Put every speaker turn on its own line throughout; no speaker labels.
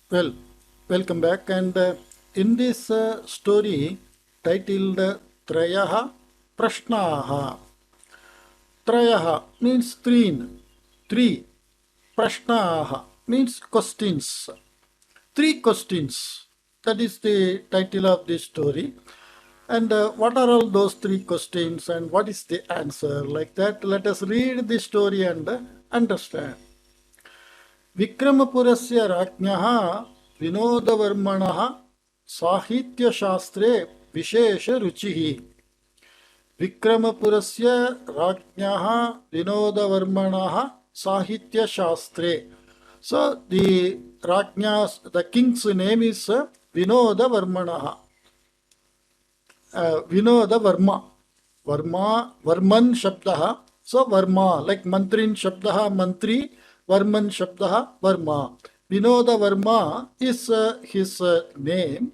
Well, welcome back. And in this story titled Triyah Prashnaha, Triyah means three. Prashnaha means questions, three questions. That is the title of this story. And what are all those three questions and what is the answer? Like that, let us read the story and understand. विक्रमपुरस्य राज्ञः विनोदवर्मणः साहित्यशास्त्रे विशेषरुचिः विक्रमपुरस्य राज्ञः विनोदवर्मणः साहित्यशास्त्रे. So the Rajna's, the king's name is Vinodavarmana. Vinodavarma. Varman Shabdaha. So Varma, like Mantrin Shabdaha, Mantri, Varman Shabdaha, Varma. Vinodavarma is his name.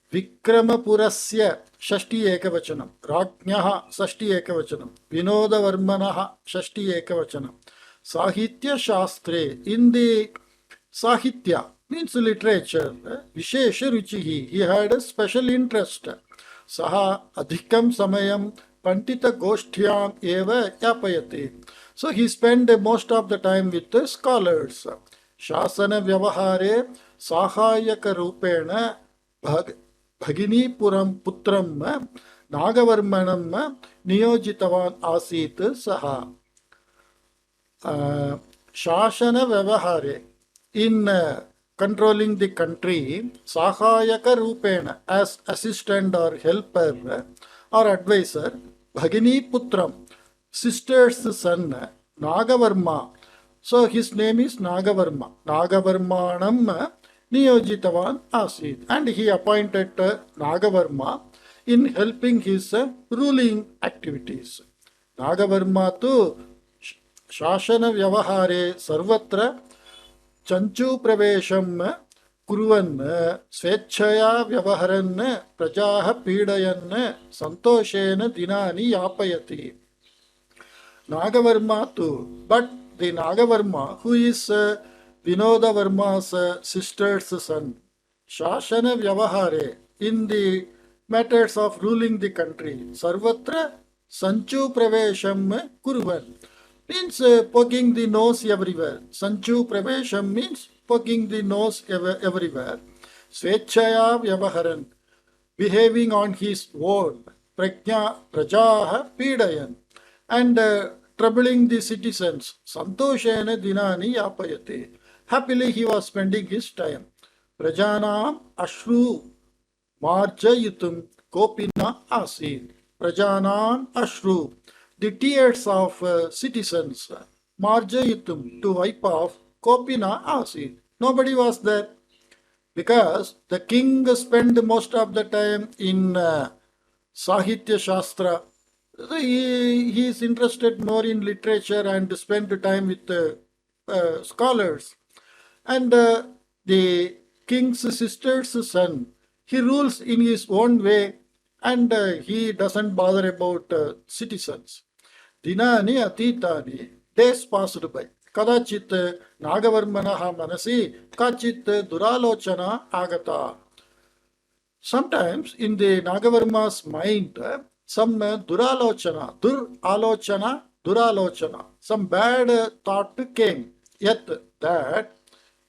Vikramapurasya Shashti Ekavachanam. Rajnyaha Shashti Ekavachanam. Vinodavarmanaha Shashti Ekavachanam. Sahitya Shastre. In the Sahitya means literature. Vishesha Ruchihi. He had a special interest. Saha Adhikam Samayam Pandita Goshthyam Eva Yapayati. So he spent most of the time with the scholars. Shasana Vyavahare Sahayaka Rupena Bhaginipuram Putram Nagavarmanam Niyojitavan Asit Saha. Shasana Vyavahare, in controlling the country, Sahayaka Rupena, as assistant or helper or advisor, Bhagini Putram, sister's son, Nagavarma. So his name is Nagavarma. Nagavarmanam Niyojitavan Asit. And he appointed Nagavarma in helping his ruling activities. Nagavarma tu Shashana Vyavahare Sarvatra Chanchu Pravesham Kuruvan Svechaya Vyavaharan Prajaha Pidayan Santoshena Dinani Yapayati. Nagavarma too, but the Nagavarma, who is Vinodavarma's sister's son, Shashana Vyavahare, in the matters of ruling the country, Sarvatra Sanchu Pravesham Kuruvan, means poking the nose everywhere. Sanchu Pravesham means poking the nose everywhere. Svechaya Vyavaharan, behaving on his own. Prajaha Pidayan, and troubling the citizens. Santoshena Dinani Yapayate. Happily he was spending his time. Prajanam Ashru Marjayitum Kopina Asid. Prajanam Ashru, the tears of citizens. Marjayitum, to wipe off. Kopina Asid. Nobody was there, because the king spent most of the time in Sahitya Shastra. He is interested more in literature and spend time with scholars. And the king's sister's son, he rules in his own way, and he doesn't bother about citizens. Dinani atitani, days passed by. Kadachit Nagavarmanaha manasi kachit duralochana agata. Sometimes in the Nagavarma's mind, some duralochana, some bad thought came. Yet that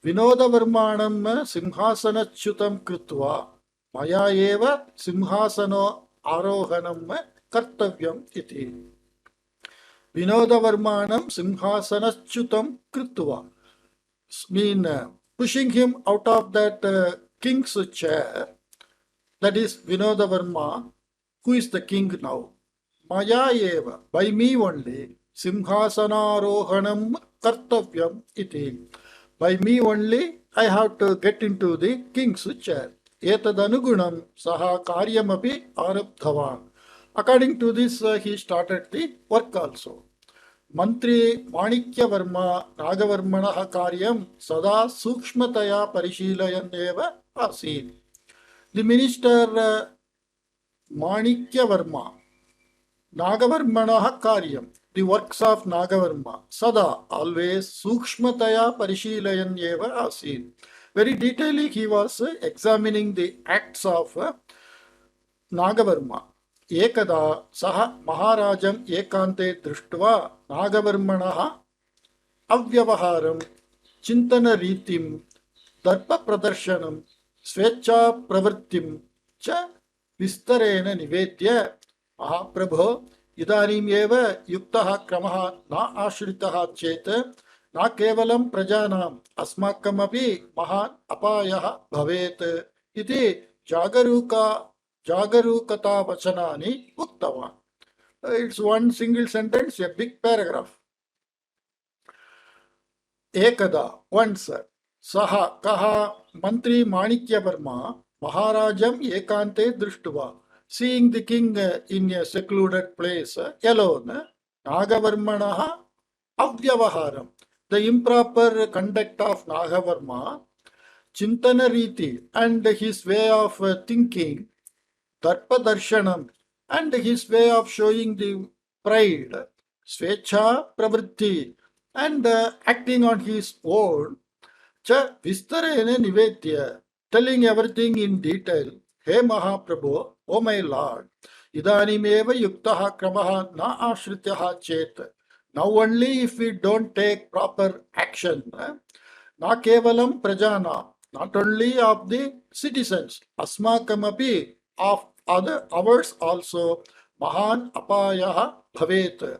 Vinodavarmanam simhasanachutam krutva maya eva simhasano arohanam kartavyam iti. Vinodavarmanam simhasanachutam krutva mean pushing him out of that king's chair. That is Vinodavarma, who is the king now. Maya eva, by me only, simhasanarohanam kartavyam iti. By me only, I have to get into the king's chair. Etadanugunam saha karyamapi arabdhavan. According to this, he started the work also. Mantri Manikya Varma Nagavarmanaha karyam sada sukshmataya parishilayan eva asid. The minister Manikya Varma, Nagavarmanaha Karyam, the works of Nagavarma, Sada, always Sukshmataya Parishilayan Eva Asid. Very detailedly he was examining the acts of Nagavarma. Ekada saha Maharajam ekante drishtva Nagavarmanaha avyavaharam chintana ritim darpa pradarshanam svecha pravrittim cha vistarena nivedya Mahaprabho idanim eva yuktah kramaha na ashritah chet na kevalam prajanam asmakamapi mahan apayah bhavet iti jagarukata vachanani uktava. It's one single sentence, a big paragraph. Ekada, once, saha kaha mantri Manikya Varma Maharajam ekante drishtva, seeing the king in a secluded place alone, Nagavarmanaha avyavaharam, the improper conduct of Nagavarma, Chintana Riti, and his way of thinking, Darpa Darshanam, and his way of showing the pride, Svecha Pravritti, and acting on his own, Cha Vistarene Nivetya, telling everything in detail. He Mahaprabhu, O my Lord, Idanimeva Yuktaha Kramaha Na Ashrityaha Chet. Now only if we don't take proper action, Na Kevalam Prajana, not only of the citizens, Asmakamapi, of other ours also, Mahan Apayaha Bhavet.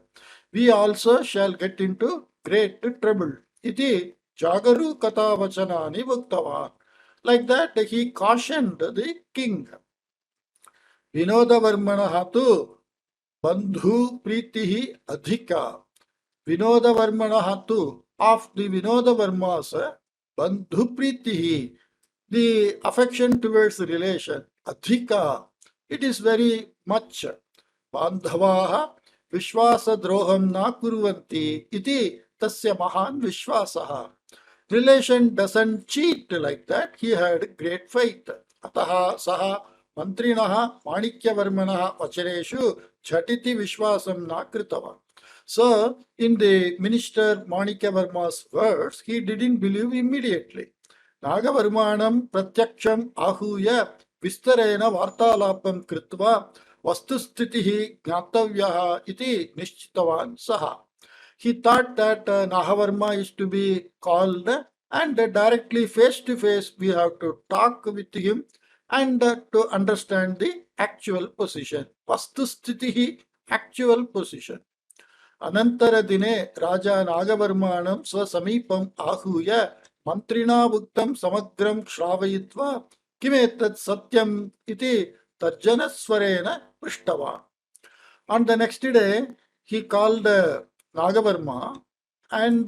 We also shall get into great trouble. Iti Jagaru Kata Vachanani Bhaktavan. Like that, he cautioned the king. Vinodavarmanaha tu bandhu pritihi adhika. Vinodavarmanaha tu, of the Vinodavarmas, bandhu pritihi, the affection towards the relation, adhika, it is very much. Bandhavaha Vishwasadroham na kurvanti iti tasya mahan Vishwasaha. Relation doesn't cheat like that. He had great faith. Ataha saha mantrinaha manikyavarmanaha vachaneshu jhatiti vishwasam na kritavan. So, in the minister Manikyavarma's words, he didn't believe immediately. Nagavarmanam pratyaksham ahuya vistarena vartalapam kritva vastusthitihi gnatavyaha iti nishchitavan saha. He thought that Nagavarma is to be called and directly face to face we have to talk with him and to understand the actual position. Vastusthitihi, actual position. Anantara dine Raja Nagavarmanam swasamipam ahuya mantrina bhuktam samagram shravayitva kimetat satyam iti tarjanaswarena prishtava. On the next day, he called Nagavarma and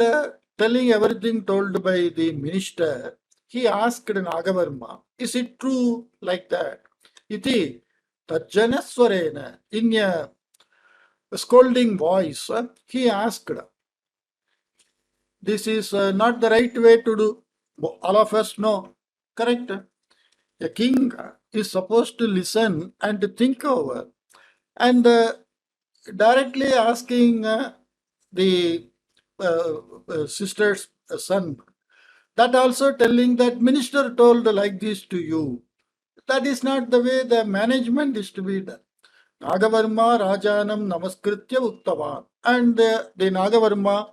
telling everything told by the minister, he asked Nagavarma, is it true like that? Iti Tarjanaswarena, in a scolding voice, he asked, this is not the right way to do. All of us know, correct? A king is supposed to listen and think over. And directly asking the sister's son, that also telling that minister told like this to you. That is not the way the management is to be done. Nagavarma Rajanam Namaskritya Uktavan. And the Nagavarma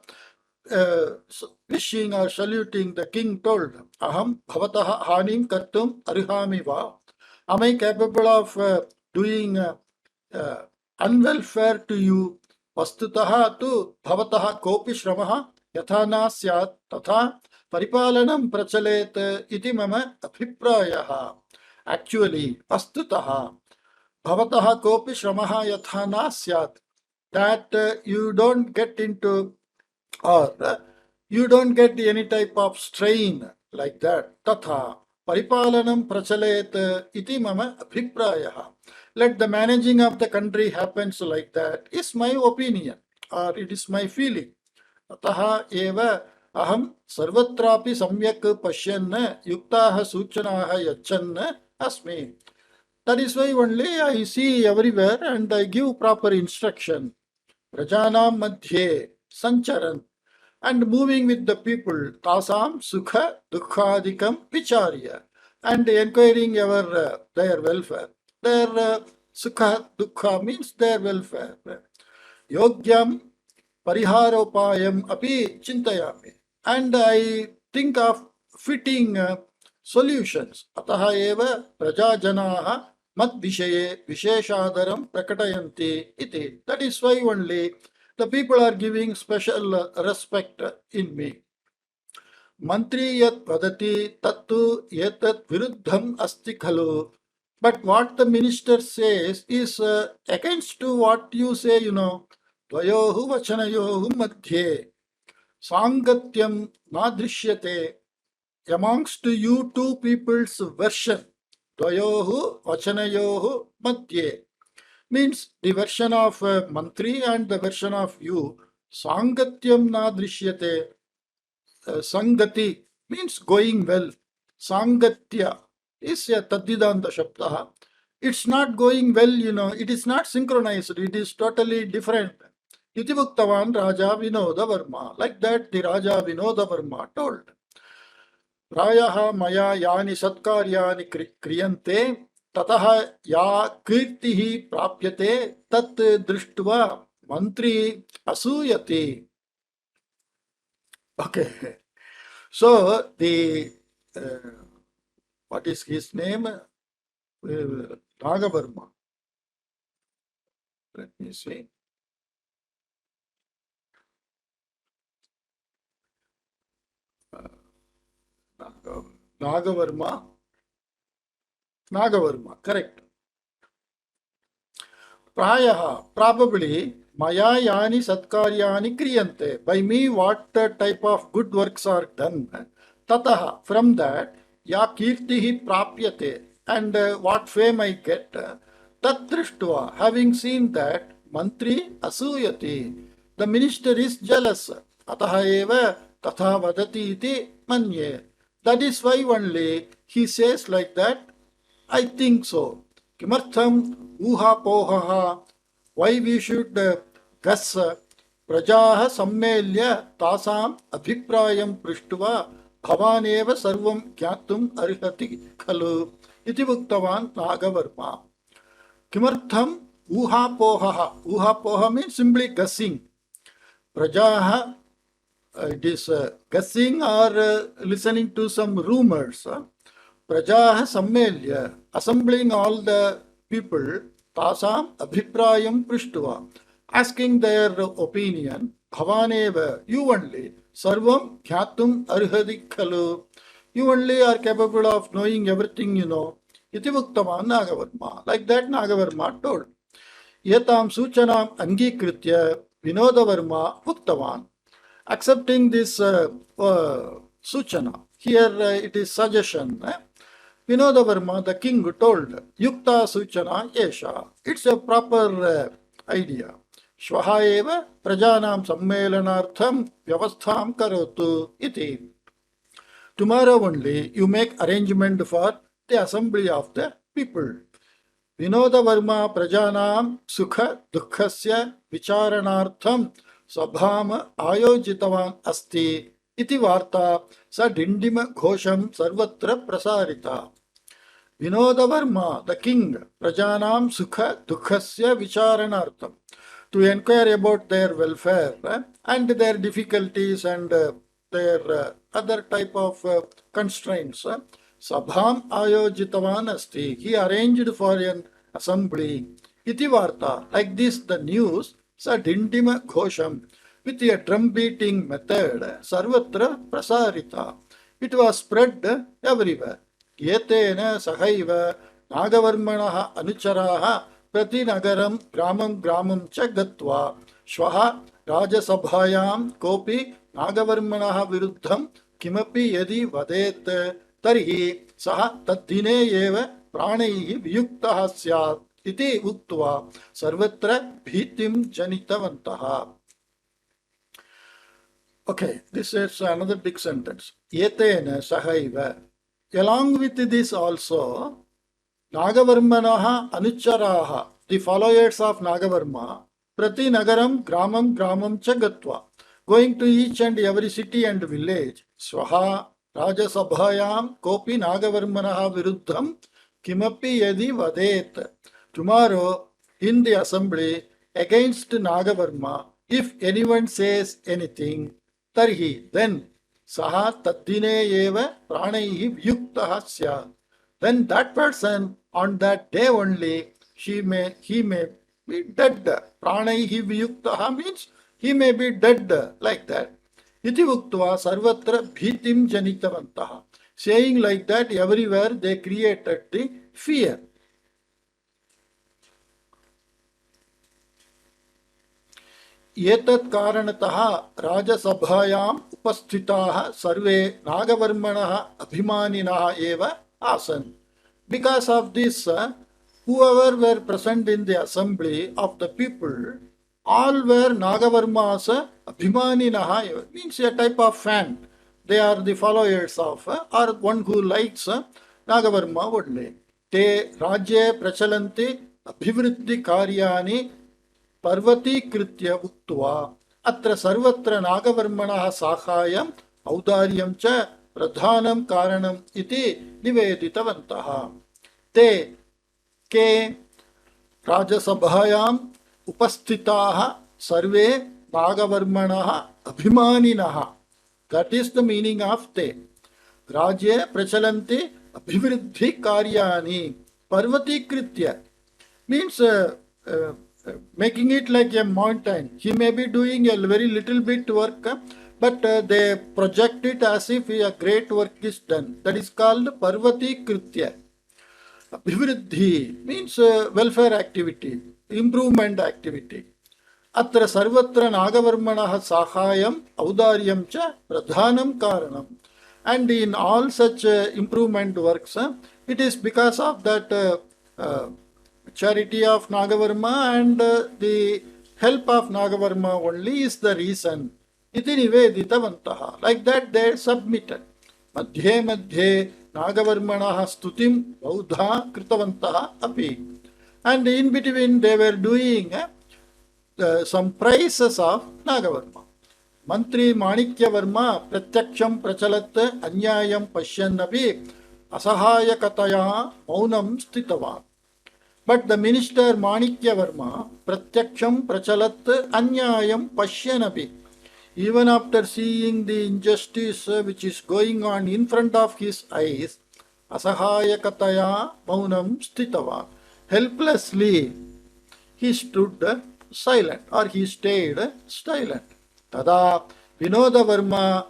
wishing or saluting the king told, Aham Bhavataha Hanim Kartum Arihami Va. Am I capable of doing unwelfare to you? Vastutaha tu bhavataha kopi shramaha yatha na syat tatha paripalanam prachalet iti mama abhiprayaha. Actually, vastutaha bhavataha kopi shramaha yatha na syat, that you don't get into or you don't get any type of strain like that. Tatha paripalanam prachalet iti mama abhiprayaha. Let the managing of the country happens like that is my opinion or it is my feeling. Ataha eva aham sarvatrapi samyak pashyan yuktaha suchanaha yachan asmi. That is why only I see everywhere and I give proper instruction. Prajanam madhye sancharan. and moving with the people, tasam sukha dukhadikam vicharya, and inquiring their welfare. Their sukha dukha means their welfare. Yogyam pariharopayam api chintayami, and I think of fitting solutions. Ataha eva prajajanaha mad vishaye visheshadaram prakatayanti iti. That is why only the people are giving special respect in me. Mantri yat vadati tattu etat viruddham asti khalu. But what the minister says is against to what you say, Dvayohu vachanayohu madhye sangatyam nadrishyate. Amongst you two people's version, Dvayohu vachanayohu madhye, means the version of Mantri and the version of you, Sangatyam nadrishyate. Sangati means going well. Sangatya is a Tadvidanta Shabda. It's not going well, it is not synchronized, it is totally different. Iti Bhuktavan Raja Vinoda Varma. Like that, the Raja Vinoda Varma told. Prayaha Maya Yani Satkaryani Kriyante Tataha Ya Kirtihi Prapyate Tat Drishtva Mantri Asuyati. Okay. So the what is his name? Nagavarma. Let me see. Nagavarma. Nagavarma, correct. Prayaha, probably, maya yani satkaryani kriyante. By me, what type of good works are done. Tataha, from that, ya kirtihi prapyate. And what fame I get. Tat drishtva, having seen that, mantri asuyati. The minister is jealous. Ataha eva tatha vadati iti manye. That is why only he says like that, I think so. Kimartham uha pohaha. Why we should guess prajaha sammelya tasam abhiprayam prishtva bhavaneva sarvam gyatum arhati khalu. Iti bhuktavan Nagavarma. Kimartham uha pohaha. Uha poha means simply guessing. Prajaha, it is guessing or listening to some rumors. Prajaha sammelya, assembling all the people, tasam abhiprayam prishtva, asking their opinion, bhavaneva, you only, sarvam khyatum arhadi khalu, you only are capable of knowing everything you know. Iti bhuktavan Nagavarma. Like that Nagavarma told. Yatam suchanam angikritya Vinodavarma bhuktavan. Accepting this suchana, here it is suggestion. Vinodavarma, the king, told, Yukta Suchana Yesha. It's a proper idea. Shvaha eva prajanam sammelanartham vyavastham karotu iti. Tomorrow only you make arrangement for the assembly of the people. Vinodavarma prajanam sukha dukkhasya vicharanartham sabham ayojitavan asti iti varta sa dindima ghosham sarvatra prasarita. Vinodavarma, the king, prajanam sukha dukkhasya vicharanartham, to inquire about their welfare and their difficulties and their other type of constraints. Sabham ayojitavan asti, he arranged for an assembly. Iti varta, like this the news, sa dindima ghosham, with a drum beating method, sarvatra prasarita. It was spread everywhere. Yetena sahaiva Nagavarmanaha anucharaha prati nagaram gramam cha gatva shvaha rajasabhayam kopi Nagavarmanaha viruddham kimapi yadi vadet tarhi saha taddine eva pranaihi viyuktaha syat iti uktva sarvatra bhitim janitavantaha. Okay, this is another big sentence. Yetena sahaiva. Along with this also, Nagavarmanaha anucharaha, the followers of Nagavarma, prati nagaram gramam cha gatva, going to each and every city and village. Swaha Rajasabhayam Kopi Nagavarmanaha Viruddham Kimapi Yadi Vadet. Tomorrow in the assembly against Nagavarma, if anyone says anything, Tarhi, then Saha Taddine Eva Pranaihi Vyuktaha Syat. Then that person on that day only he may be dead. Pranaihi Vyuktaha means he may be dead like that. Iti uktva sarvatra bhitim janitavantaha. Saying like that, everywhere they created the fear. एतत् कारणतः राजसभायाम् उपस्थिताः सर्वे नागवर्मणः अभिमानिनः एव आसन्. Because of this, whoever were present in the assembly of the people, all were Nagavarma's Abhimaninaha, means a type of fan. They are the followers of, or one who likes Nagavarma only. Te Rajye Prachalanti Abhivriddhi Karyani Parvatikritya Uktva Atra Sarvatra Nagavarmanaha Sakhayam Audaryam Cha Pradhanam Karanam Iti Niveditavantaha. Te Ke Rajasabhayam Upasthitaha Sarve Nagavarmanaha Abhimaninaha. That is the meaning of te. Rajye Prachalanti Abhivriddhi Karyani Parvatikritya means making it like a mountain. He may be doing a very little bit work, but they project it as if a great work is done. That is called Parvatikritya. Abhivriddhi means welfare activity, improvement activity. Atra sarvatra Nagavarmanaha Sakhayam Audaryam Cha Pradhanam Karanam. And in all such improvement works, it is because of that charity of Nagavarma and the help of Nagavarma only is the reason. Iti niveditavantaha. Like that they submitted. Madhye madhye Nagavarmanaha stutim baudha kritavantaha api. And in between they were doing some praises of Nagavarma. Mantri Manikya Varma Pratyaksham Prachalat Anyayam Pashyannapi Asahaya Kataya Maunam Stitavan. But the minister Manikya Varma Pratyaksham Prachalat Anyayam Pashyannapi. Even after seeing the injustice which is going on in front of his eyes, Asahaya Kataya Maunam Stitavan. Helplessly he stood silent, or he stayed silent. Tada Vinoda Varma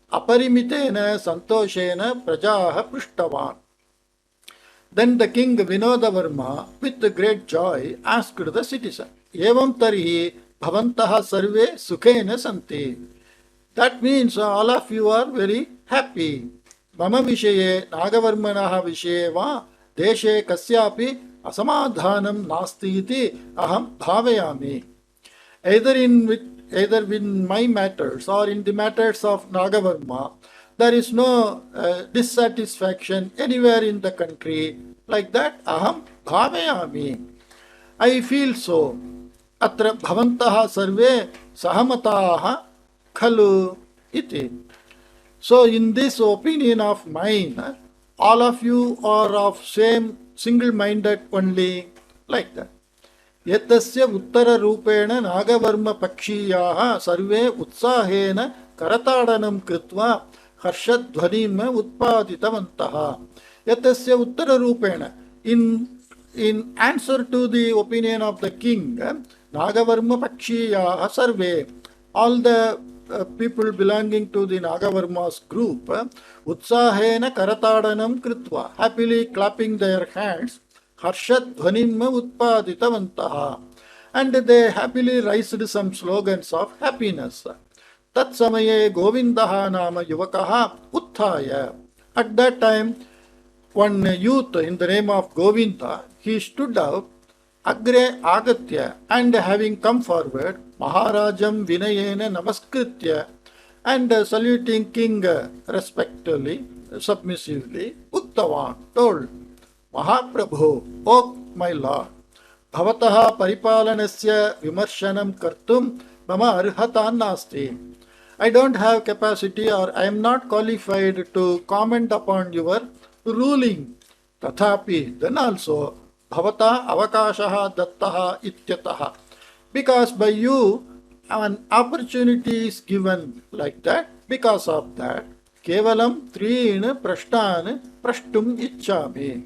Aparimitena Santoshena Prajaha Prishtavan. Then the king Vinoda Varma with great joy asked the citizen, Evam Tarihi Bhavantaha Sarve Sukhena Santi. That means all of you are very happy. Mama Vishaye Nagavarmanaha Vishaye Va Deshe Kasyapi Asamadhanam Nasti iti Aham Bhavayami. Either in my matters or in the matters of Nagavarma, there is no dissatisfaction anywhere in the country. Like that, Aham Bhavayami. I feel so. Atra Bhavantaha Sarve Sahamataha Khalu iti. So in this opinion of mine, all of you are of same single-minded only, like that. Yatasya uttara rupena Nagavarma pakshiyaha sarve utsahena karatadanam kritva harshadhvanim utpaditavantaha. Yatasya uttara rupena. In answer to the opinion of the king, Nagavarma pakshiyaha sarve, all the people belonging to the Nagavarma's group, utsahena karatadanam kritva, happily clapping their hands, harshat dhvanim utpaditavantaha, and they happily raised some slogans of happiness. Tat samaye Govindaha nama yuvakaha utthaya. At that time, one youth in the name of Govinda, he stood up, agre agatya, and having come forward, Maharajam Vinayena Namaskritya, and saluting king respectfully, submissively, Uttavan told, Mahaprabhu, O my Lord, Bhavataha Paripalanasya Vimarshanam Kartum Mama Arhata Nasti. I don't have capacity or I am not qualified to comment upon your ruling. Tathapi, then also, bhavata avakashaha dattaha ityataha. Because by you, an opportunity is given like that. Because of that, kevalam trin prashnan prashtum ichchami.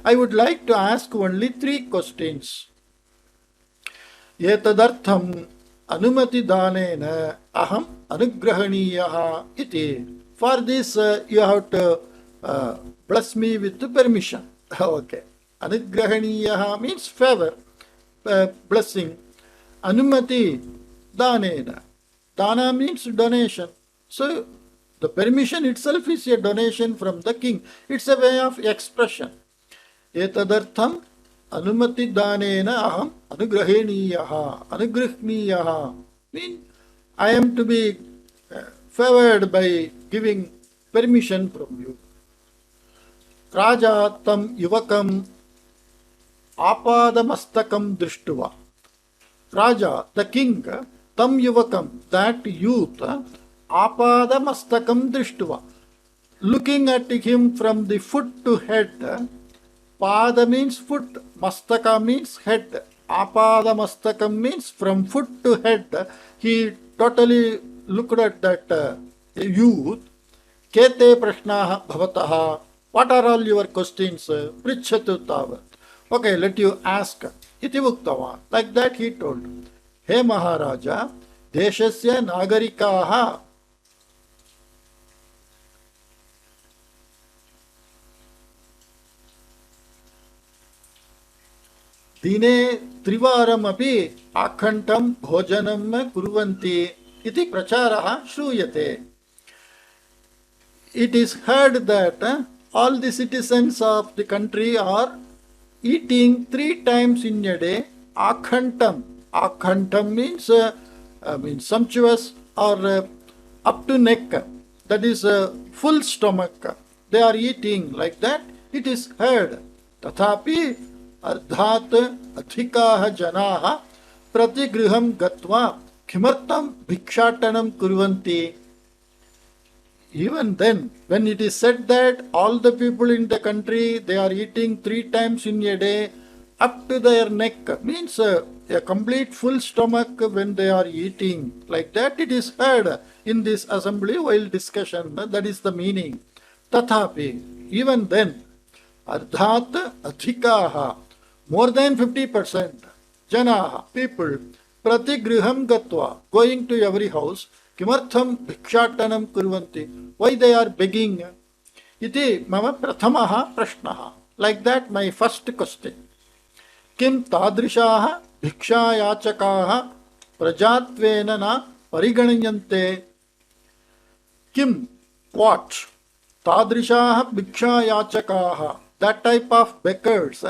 I would like to ask only 3 questions. Etadartham anumati danena aham anugrahaniyaha iti. For this, you have to bless me with permission. Okay. Anugrahaniyaha means favor, blessing. Anumati danena. Dana means donation. So, the permission itself is a donation from the king. It's a way of expression. Etadartham anumati danena aham anugraheniyaha. Anugrahniyaha means I am to be favored by giving permission from you. Raja tam yuvakam apadamastakam drishtuva. Raja, the king, tam yuvakam, that youth, apadamastakam drishtuva. Looking at him from the foot to head. Pada means foot, mastaka means head. Apada mastakam means from foot to head. He totally looked at that youth. Kete prashnaha bhavataha. What are all your questions? Prichhatu tavat. Okay, let you ask. Iti uktava. Like that he told. He Maharaja, deshasya nagarikaha dine trivaram api akhantam bhojanam kurvanti iti pracharaha shruyate. It is heard that all the citizens of the country are eating 3 times in a day akhantam. Akhantam means sumptuous or up to neck. That is full stomach. They are eating like that. It is heard. Tathapi ardhat adhikaha janaha pratigriham gatva kimartam bhikshatanam kurvanti. Even then, when it is said that all the people in the country, they are eating 3 times in a day up to their neck, means a complete full stomach when they are eating like that, it is heard in this assembly while discussion. That is the meaning. Tathapi, even then, ardhat adhikaha, more than 50%, janaha, people, pratigriham gatva, going to every house, kimartham bhikshatanam kurvanti, why they are begging? Iti mama prathamaha prashnaha. Like that, my first question. Kim tadrishaha bhikshayachakaha prajatvena na pariganayante. Kim, what? Tadrishaha bhikshayachakaha, that type of beggars,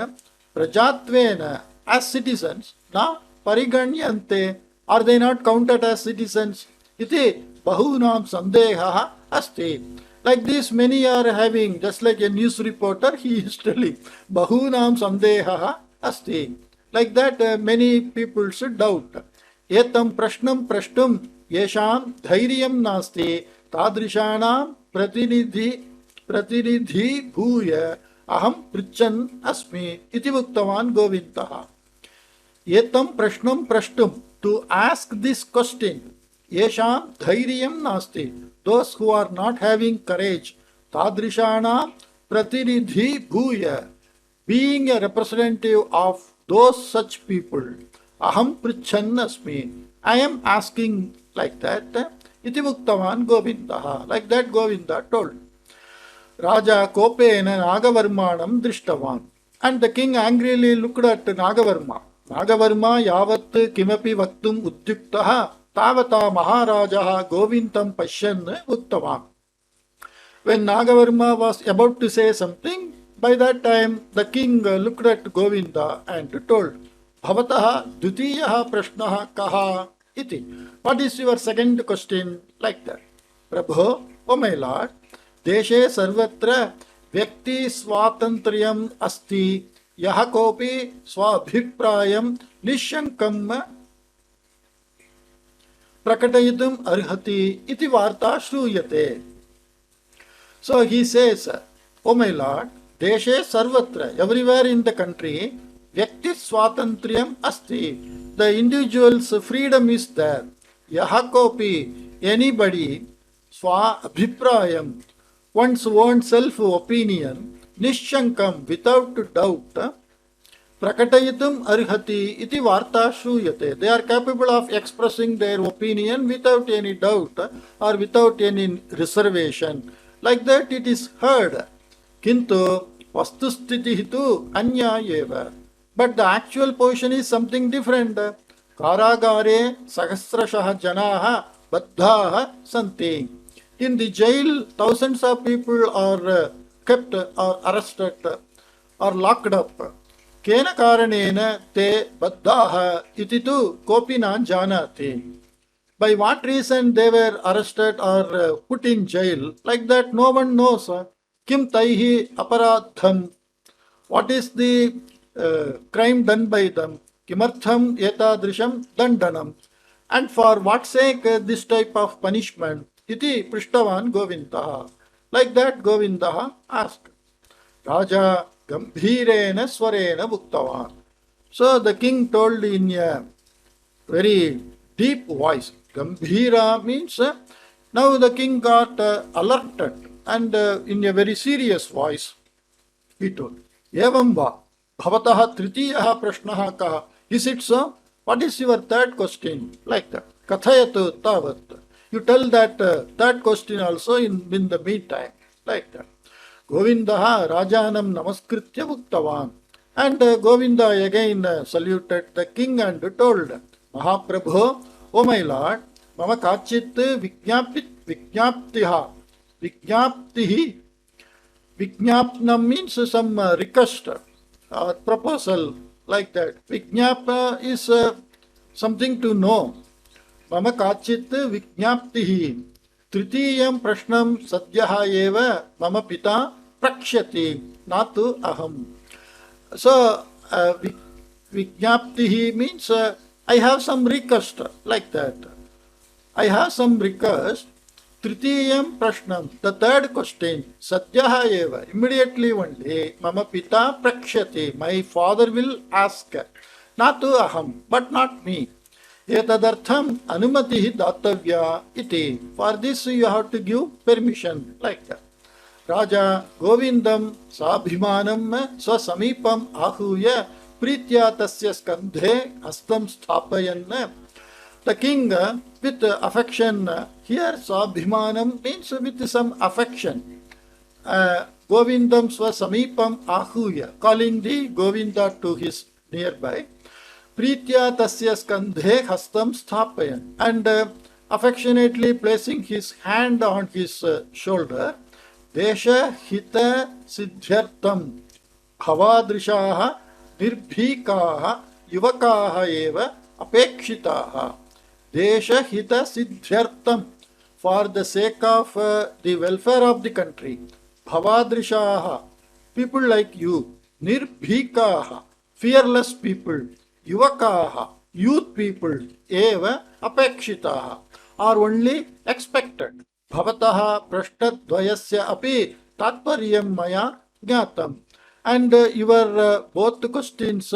prajatvena, as citizens, na pariganyante, are they not counted as citizens? Iti bahunam sandeha asti. Like this, many are having, just like a news reporter, he is telling, bahunam sandeha asti. Like that, many people should doubt. Etam prashnam prashtum yesham dhairyam nasti tadrishanam pratinidhi bhuya aham prichan asmi iti uktavan govindaha. Etam prashnam prashtum, to ask this question. Yesham dhairyam nasti, those who are not having courage. Tadrishanam pratinidhi bhuya, being a representative of those such people. Aham prichan asmi, I am asking like that. Iti uktavan govindaha, like that Govinda told. Raja kopena nagavarmanam drishtavan, and the king angrily looked at Nagavarma. Nagavarma yavat kimapi vaktum udyuktaha tavata maharajaha govindam pashyan uttavan. When Nagavarma was about to say something, by that time the king looked at Govinda and told, Bhavataha dvitiyaha prashnaha kaha iti. What is your second question? Like that. Prabho, O my lord, deshe sarvatra vyakti swatantriyam asti yaha kopi swabhiprayam nishankam prakatayitum arhati iti varta shruyate. So he says, O my Lord, deshe sarvatra, everywhere in the country, vyakti swatantriyam asti. The individual's freedom is there. Yahakopi, anybody, swa abhiprayam, one's own self-opinion, nishankam, without doubt, prakatayitum arhati iti varta shruyate. They are capable of expressing their opinion without any doubt or without any reservation. Like that it is heard. Kintu vastusthitihi tu anya eva. But the actual position is something different. Karagare sahasrashah janaha baddhaha santi. In the jail, thousands of people are kept or arrested or locked up. केन कारणेन ते बद्धाः इति तु कोऽपि न जानाति. By what reason they were arrested or put in jail? Like that no one knows. Kim taihi aparadham. What is the crime done by them? Kimartham etadrisham dandanam. And for what sake this type of punishment? Iti prishtavan Govindaha. Like that Govindaha asked. Raja Gambhirena Swarena Bhuktavan. So the king told in a very deep voice. Gambhira means now the king got alerted and in a very serious voice he told, Evam va bhavataha tritiyaha prashnaha kaha. Is it so? What is your third question? Like that. Kathayatu tavat. You tell that third question also in the meantime. Like that. Govindaha Rajanam Namaskritya Bhuktavan. And Govinda again saluted the king and told, Mahaprabhu, O my lord, Mama Kachit Vijnaptiha. Vijnaptihi. Vijnapnam means some request or proposal, like that. Vijnapa is something to know. Mama Kachit Vijnaptihi. Tritiyam Prashnam Sadhyaha eva Mama Pita Prakshati Natu Aham. So, Vijnaptihi means I have some request, like that. I have some request. Tritiyam Prashnam, the third question, Sadhyaha eva, immediately only, Mama Pita Prakshati, my father will ask. Natu Aham, but not me. Etadartham anumatihi datavya iti. For this you have to give permission, like that. Raja Govindam sabhimanam swasamipam ahuya pritya tasya skandhe hastam sthapayan. The king with affection, here sabhimanam means with some affection. Govindam swasamipam ahuya, calling the Govinda to his nearby. Pritya tasya skandhe hastam sthapayan, and affectionately placing his hand on his shoulder. Desha hita siddhyartam bhavadrishaha nirbhikaha yuvakaha eva apekshitaha. Desha hita siddhyartam, for the sake of the welfare of the country. Bhavadrishaha, people like you. Nirbhikaha, fearless people. Yuvakaha, youth people. Eva apekshitaha, are only expected. Bhavataha prashtadvayasya api tatparyam maya jnatam. And your both questions,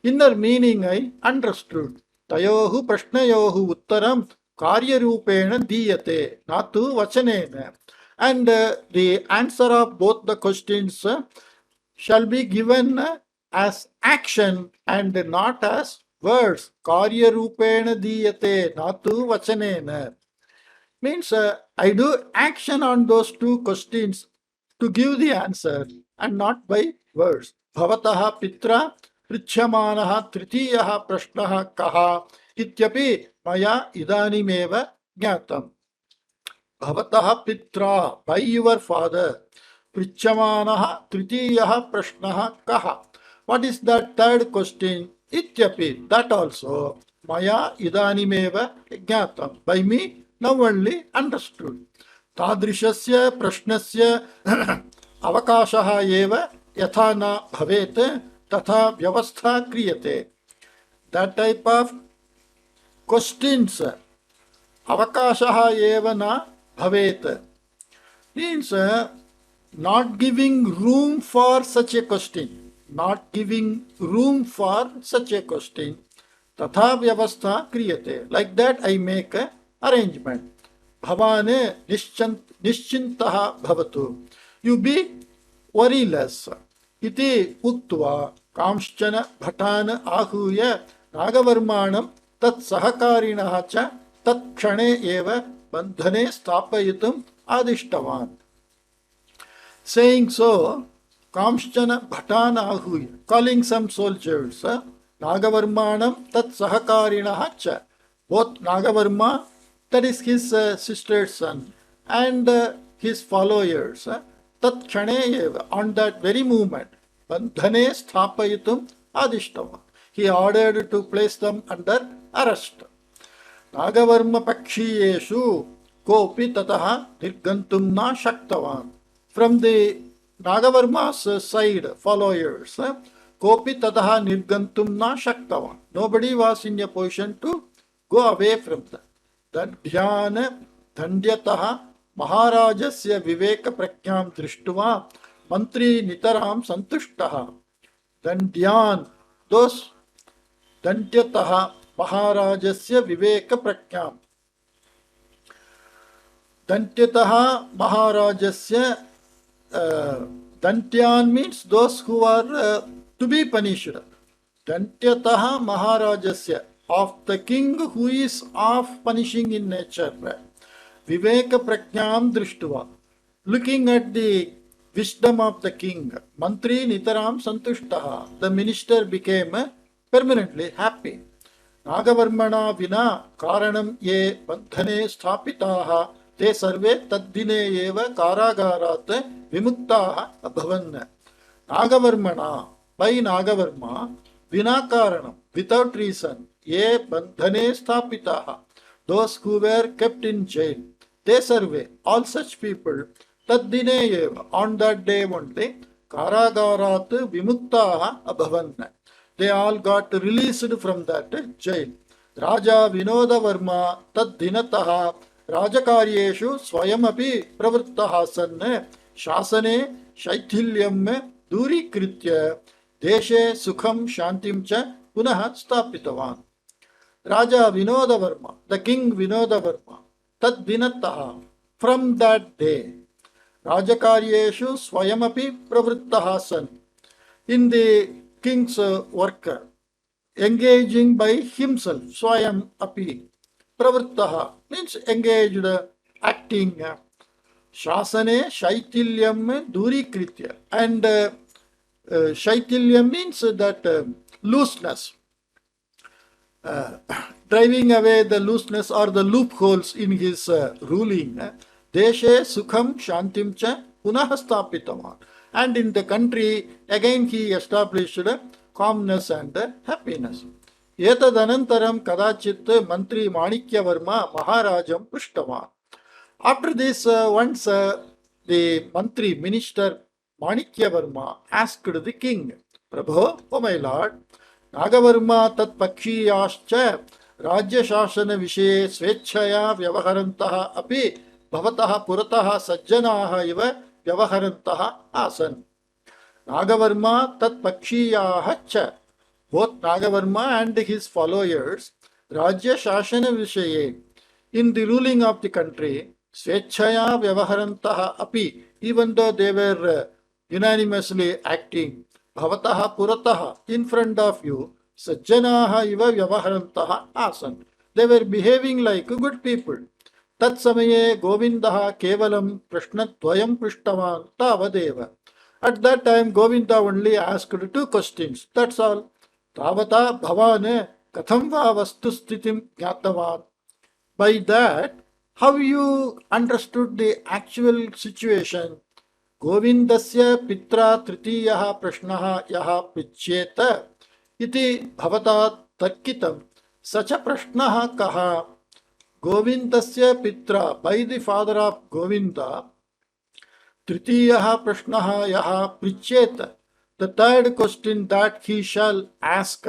inner meaning I understood. Tayohu prashnayohu uttaram karyarupena diyate natu vachanena. And the answer of both the questions shall be given as action and not as words. Karyarupena diyate natu vachanena. Means I do action on those two questions to give the answer and not by words. Bhavataha pitra prichyamanaha tritiyaha prashnaha kaha ityapi maya idanimeva jnatam. Bhavataha pitra, by your father. Prichyamanaha tritiyaha prashnaha kaha. What is that third question? Ityapi, that also. Maya idanimeva jnatam, by me now only understood. Tadrishasya prashnasya avakashaha eva yatha na bhavete tatha vyavastha kriyate. That type of questions avakashah eva na bhavet. Means not giving room for such a question. Not giving room for such a question. Tatha vyavastha kriyate. Like that I make a arrangement. Bhavane nischintaha bhavatu. You be worryless. Iti uktva kamshchana bhatana ahuya nagavarmanam tat sahakarinah cha tat kshane eva bandhane sthapayitum adishtavan. Saying so, Kamshchana Bhatana Ahuya, calling some soldiers, Nagavarmanam Tat Sahakarina cha. Both Nagavarma, that is his sister's son, and his followers, Tat Kshane, on that very moment, Bandhane Sthapayitum Adishtava. He ordered to place them under arrest. Nagavarma Pakshiyeshu Kopi Tataha Nirgantum Na Shaktavan. From the Nagavarma's side, followers, Kopi Tataha Nirgantum Na Shaktavan. Nobody was in a position to go away from that. That Dhyana Dhandyataha Maharajasya Viveka Prakyam Drishtuva Mantri Nitaram Santushtaha. Then Dhyan, those Dhandyataha Maharajasya Viveka Prakyam. Dantyataha Maharajasya Dantyan means those who are to be punished. Dantyataha Maharajasya, of the king who is of punishing in nature. Viveka Prakyam Drishtuva, looking at the wisdom of the king. Mantri Nitaram Santushtaha, the minister became permanently happy. Nagavarmana Vina Karanam Ye Bandhane Sthapitaha Te Sarve Taddine Eva Karagarat Vimuktaha Abhavan. Nagavarmana, by Nagavarma, Vina Karanam, without reason, Ye Bandhane Sthapitaha, those who were kept in jail, Te Sarve, all such people, Taddine Eva, on that day only, Karagarat Vimuktaha Abhavan. They all got released from that jail. Raja Vinoda Varma Tad Dinataha Rajakaryeshu Swayamapi Pravrittaha Sanne Shasane Shaithilyam Duri Kritya Deshe Sukham Shantim Cha Punaha Stapitavan. Raja Vinoda Varma, the king Vinoda Varma, Tad Dinataha, from that day, Rajakaryeshu Swayamapi Pravrittaha San, in the king's work, engaging by himself, Swayam Api, Pravrittaha, means engaged, acting, Shasane Shaitilyam Durikritya, and Shaitilyam means that looseness, driving away the looseness or the loopholes in his ruling. Deshe Sukham Shantim Cha Punahastapitavan. And in the country, again he established calmness and happiness. Etadanantaram kadachit Mantri Manikyavarma Maharajam Pushtavan. After this, once the Mantri, minister Manikyavarma asked the king, Prabhu, oh my lord, Nagavarma tat pakshiyascha Rajya Shasana Vishe Svechaya Vyavaharantaha Api Bhavataha Purataha Sajjanaha Iva Vyavaharantaha Asan. Nagavarma tat pakshiyahacha, both Nagavarma and his followers, Rajya Shasana Vishaye, in the ruling of the country, Svechaya Vyavaharantaha Api, even though they were unanimously acting, Bhavataha Purataha, in front of you, Sajjanaha Iva Vyavaharantaha Asan. They were behaving like good people. Tat samaye Govindaha Kevalam Prashnadvayam Prishtavan Tavadeva. At that time, Govinda only asked two questions. That's all. Tavata Bhavane Katham va Vastu Sthitim Jnatavan. By that, how you understood the actual situation? Govindasya Pitra Tritiyaha Prashnaha Yaha Pichyeta iti Bhavata Tarkitam Sacha Prashnaha Kaha. Govindasya Pitra, by the father of Govinda, Tritiyaha Prashnaha Yaha Prichyeta, the third question that he shall ask.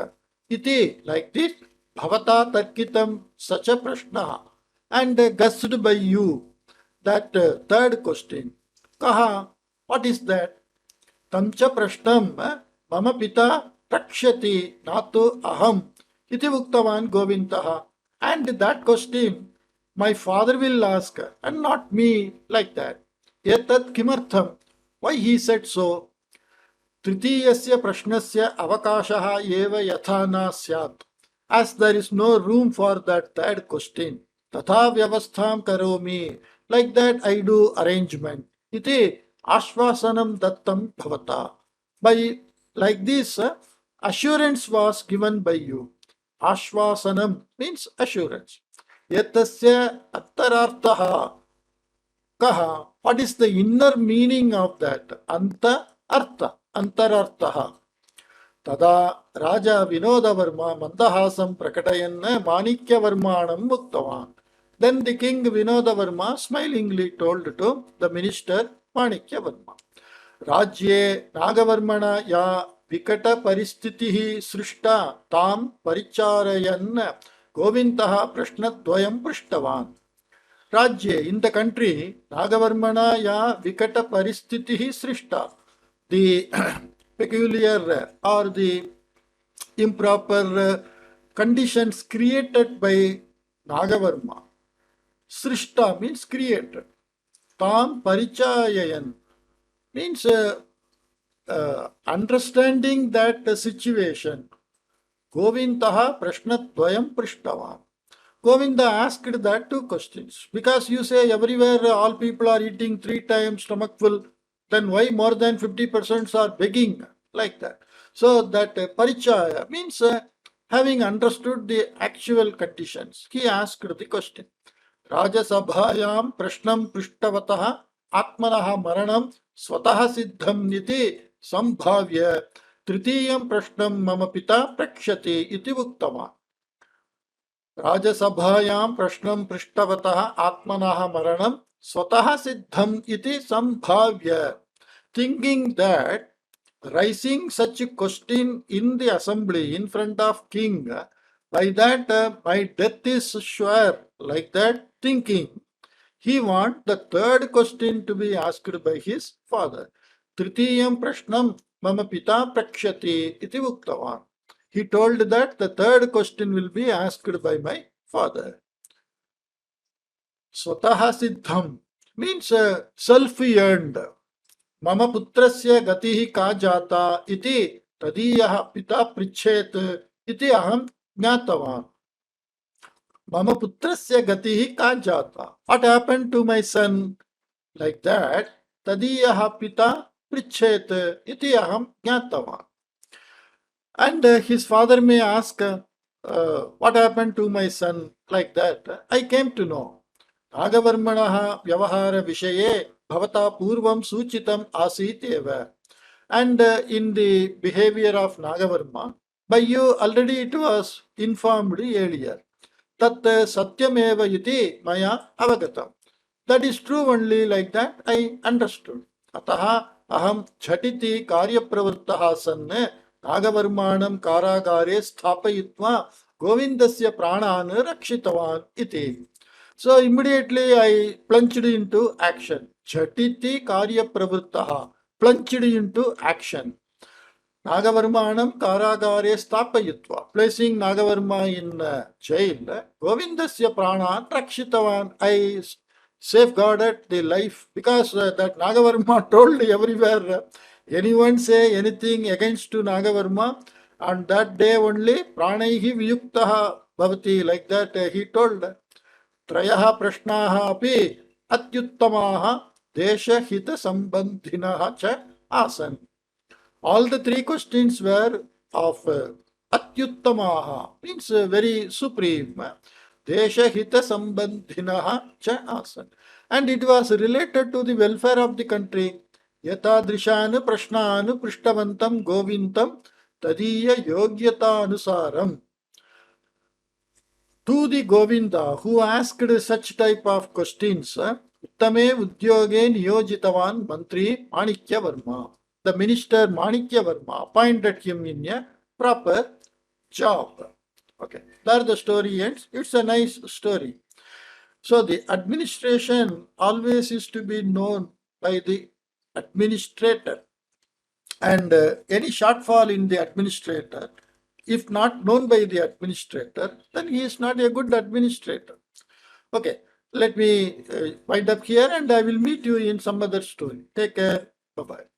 Iti, like this, Bhavata Tarkitam Sacha Prashnaha. and guessed by you that third question. Kaha, what is that? Tamcha prashnam mama pita prakshati natu aham iti uktavan govindaha. And that question my father will ask and not me, like that. Etat kimartham. Why he said so? तृतीयस्य प्रश्नस्य अवकाशः एव यथा न स्यात्. As there is no room for that third question, तथा व्यवस्थां करोमि, like that I do arrangement. इति आश्वासनं दत्तं भवता. By like this, assurance was given by you. Ashvasanam means assurance. Yatasya attaraarthaha kaha. What is the inner meaning of that? Anta artha. Antararthaha. Tada Raja Vinodavarma Mandahasam Prakatayanna Manikyavarmanam Muktavan. Then the king Vinodavarma smilingly told to the minister Manikyavarma. Rajye Nagavarmana ya Vikata Paristitihi Srishta Tam Paricharayan Govindaha Prashnadvayam Prishtavan. Rajye, in the country, Nagavarmana ya Vikata Paristitihi Srishta. The peculiar or the improper conditions created by Nagavarma. Srishta means created. Tam Parichayayan means understanding that situation. Govindaha Prashnadvayam Prishtavan. Govinda asked that two questions. Because you say everywhere all people are eating 3 times stomach full, then why more than 50% are begging, like that? So that parichaya means having understood the actual conditions. He asked the question. Rajasabhayam prashnam prishtavataha atmanaha maranam swataha siddham niti sambhavya tritiyam prashnam mama pita prakshati iti uktama. Rajasabhayam prashnam prishtavataha atmanaha maranam swataha siddham iti sambhavya. Thinking that raising such a question in the assembly in front of king, by that my death is sure, like that thinking, he want the third question to be asked by his father. Tritiyam prashnam mama pita prakshati iti uktavan. He told that the third question will be asked by my father. Swataha siddham means self-earned. Mama putrasya gatihi ka jata iti tadiyah pita prichet iti aham jnatavan. Mama putrasya gatihi ka jata. What happened to my son? Like that, tadiyah pita prichet iti aham jnatavan. And his father may ask, what happened to my son? Like that, I came to know. Nagavarmanaha vyavahara vishaye bhavata purvam suchitam asit eva. And in the behavior of Nagavarma, by you already it was informed earlier. Tat satyameva iti maya avagatam. That is true only, like that I understood. Ataha aham chhatiti karyapravrittaha sanne Nagavarmanam karagare sthapayitva Govindasya pranan rakshitavan iti. So immediately I plunged into action. Chhatiti karyapravrittaha. Plunged into action. Nagavarmanam karagare stapayitva. Placing Nagavarma in jail. Govindasya pranan rakshitavan. I safeguarded the life, because that Nagavarma told everywhere, anyone say anything against to Nagavarma, and that day only pranaihi viyuktaha bhavati, like that he told. Triyah Prashnaha api atyuttamaha desha hita sambandhinaha cha asan. All the 3 questions were of atyuttamaha, means very supreme. Desha hita sambandhinaha cha asan. And it was related to the welfare of the country. Yatadrishan prashnan prishtavantam govindam tadiya yogyata anusaram. To the Govinda who asked such type of questions, Uttame Udyoge Niyojitavan Mantri Manikya Varma. The minister Manikya Varma appointed him in a proper job. Okay, there the story ends. It's a nice story. So the administration always is to be known by the administrator. And any shortfall in the administrator, if not known by the administrator, then he is not a good administrator. Okay, let me wind up here and I will meet you in some other story. Take care. Bye-bye.